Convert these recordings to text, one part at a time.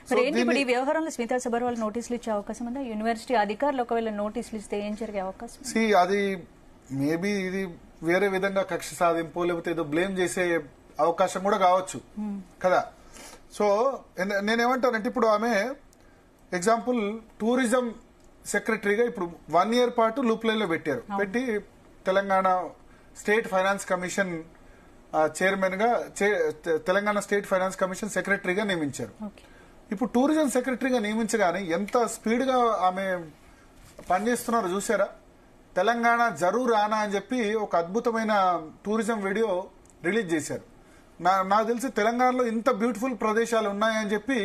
మరి ఏంటి ఇప్పుడు ఈ వ్యవహారంలో స్మితా సబర్వాల్ నోటీసులు ఇచ్చే అవకాశం ఉందా? యూనివర్సిటీ అధికారులు ఒకవేళ నోటీసులు ఇస్తే ఏం జరిగే అవకాశం? అది మేబీ ఇది వేరే విధంగా కక్ష సాధింపు లేకపోతే ఏదో బ్లేమ్ చేసే అవకాశం కూడా కావచ్చు కదా. సో నేనేమంటానంటే ఇప్పుడు ఆమె ఎగ్జాంపుల్ టూరిజం సెక్రటరీగా ఇప్పుడు 1 year పాటు లూప్ లైన్ లో పెట్టారు. పెట్టి Telangana state finance commission chairman గా తెలంగాణ స్టేట్ ఫైనాన్స్ కమిషన్ సెక్రటరీగా నియమించారు. ఇప్పుడు టూరిజం సెక్రటరీగా నియమించగానే ఎంత స్పీడ్ గా ఆమె పనిచేస్తున్నారో చూసారా. తెలంగాణ జరూర్ ఆనా అని చెప్పి ఒక అద్భుతమైన టూరిజం వీడియో రిలీజ్ చేశారు. నాకు తెలిసి తెలంగాణలో ఇంత బ్యూటిఫుల్ ప్రదేశాలు ఉన్నాయని చెప్పి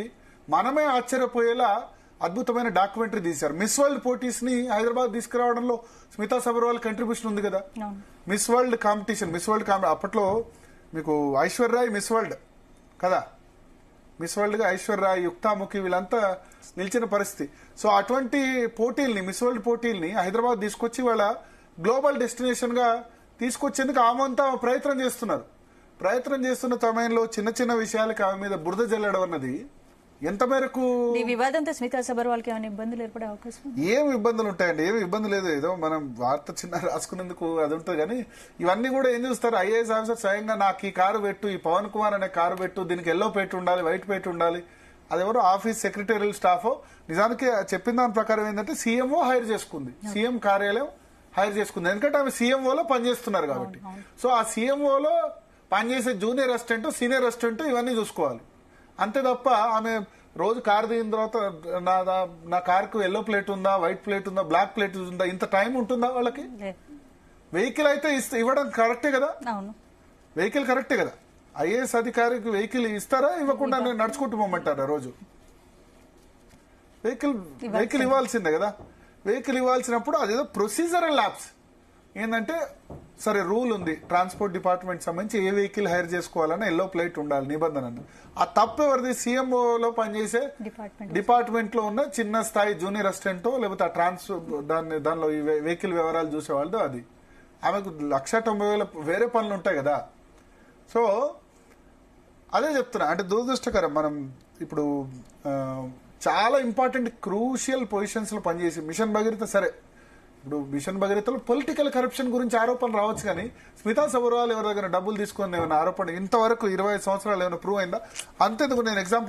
మనమే ఆశ్చర్యపోయేలా అద్భుతమైన డాక్యుమెంటరీ తీశారు. మిస్ వరల్డ్ పోటీస్ ని హైదరాబాద్ తీసుకురావడంలో స్మితా సబర్వాల్ కంట్రిబ్యూషన్ ఉంది కదా. మిస్ వరల్డ్ కాంపిటీషన్ అప్పట్లో మీకు ఐశ్వర్యరాయ్ మిస్ వరల్డ్ కదా. మిస్ వరల్డ్ గా ఐశ్వర్యరాయ్, యుక్తాముఖి వీళ్ళంతా నిలిచిన పరిస్థితి. సో అటువంటి పోటీల్ని, మిస్ వరల్డ్ పోటీల్ని హైదరాబాద్ తీసుకొచ్చి వాళ్ళ గ్లోబల్ డెస్టినేషన్ గా తీసుకొచ్చేందుకు ఆమంతా ప్రయత్నం చేస్తున్న సమయంలో చిన్న చిన్న విషయాలకి ఆమె మీద బురద జల్లడం అన్నది ఎంత మేరకు ఈ వివాదంతో స్మితా సబర్వాల్ కి ఏమైనా ఇబ్బందులు ఏర్పడే అవకాశం? ఏం ఇబ్బందులు ఉంటాయండి? ఏమి ఇబ్బంది లేదు. ఏదో మనం వార్త చిన్న రాసుకునేందుకు అది ఉంటుంది. కానీ ఇవన్నీ కూడా ఏం చూస్తారు, ఐఏఎస్ ఆఫీసర్ స్వయంగా నాకు ఈ కారు పెట్టు, ఈ పవన్ కుమార్ అనే కారు పెట్టు, దీనికి ఎల్లో పెట్టి ఉండాలి, వైట్ పెట్టి ఉండాలి. అదెవరో ఆఫీస్ సెక్రటరియల్ స్టాఫ్ నిజానికి చెప్పిన దాని ప్రకారం ఏంటంటే సీఎంఓ హైర్ చేసుకుంది, సీఎం కార్యాలయం హైర్ చేసుకుంది. ఎందుకంటే ఆమె సీఎంఓలో పనిచేస్తున్నారు కాబట్టి. సో ఆ సీఎంఓలో పనిచేసే జూనియర్ అసిస్టెంట్, సీనియర్ అసిస్టెంట్ ఇవన్నీ చూసుకోవాలి. అంతే తప్ప ఆమె రోజు కారు దిగిన తర్వాత నా కారుకు ఎల్లో ప్లేట్ ఉందా, వైట్ ప్లేట్ ఉందా, బ్లాక్ ప్లేట్ ఉందా, ఇంత టైం ఉంటుందా వాళ్ళకి? వెహికల్ అయితే ఇవ్వడం కరెక్టే కదా. వెహికల్ కరెక్టే కదా. ఐఏఎస్ అధికారికి వెహికల్ ఇస్తారా, ఇవ్వకుండా నడుచుకుంటూ పోమంటారా? రోజు వెహికల్ ఇవ్వాల్సిందే కదా. వెహికల్ ఇవ్వాల్సినప్పుడు అదేదో ప్రొసీజరల్ ల్యాబ్స్ ఏంటంటే సరే రూల్ ఉంది, ట్రాన్స్పోర్ట్ డిపార్ట్మెంట్ సంబంధించి ఏ వెహికల్ హైర్ చేసుకోవాలని ఎల్లో ప్లేట్ ఉండాలి నిబంధన. ఆ తప్పు ఎవరిది? సీఎంఓలో పనిచేసే డిపార్ట్మెంట్ లో ఉన్న చిన్న స్థాయి జూనియర్ అసిస్టెంట్ లేకపోతే ఆ దానిలో ఈ వెహికల్ వివరాలు చూసేవాళ్ళతో. అది ఆమెకు 1,90,000 వేరే పనులు ఉంటాయి కదా. సో అదే చెప్తున్నా, అంటే దురదృష్టకరం. మనం ఇప్పుడు చాలా ఇంపార్టెంట్ క్రూషియల్ పొజిషన్స్ లో పనిచేసి మిషన్ భగీరథ సరే, ఇప్పుడు మిషన్ భగీరథలో పొలిటికల్ కరప్షన్ గురించి ఆరోపణలు రావచ్చు. కానీ స్మితా సబర్వాల్ ఎవరి దగ్గర డబ్బులు తీసుకొని ఏమైనా ఆరోపణ ఇంతవరకు 25 సంవత్సరాలు ఏమైనా ప్రూవ్ అయిందా? అంతేందుకు నేను ఎగ్జాంపుల్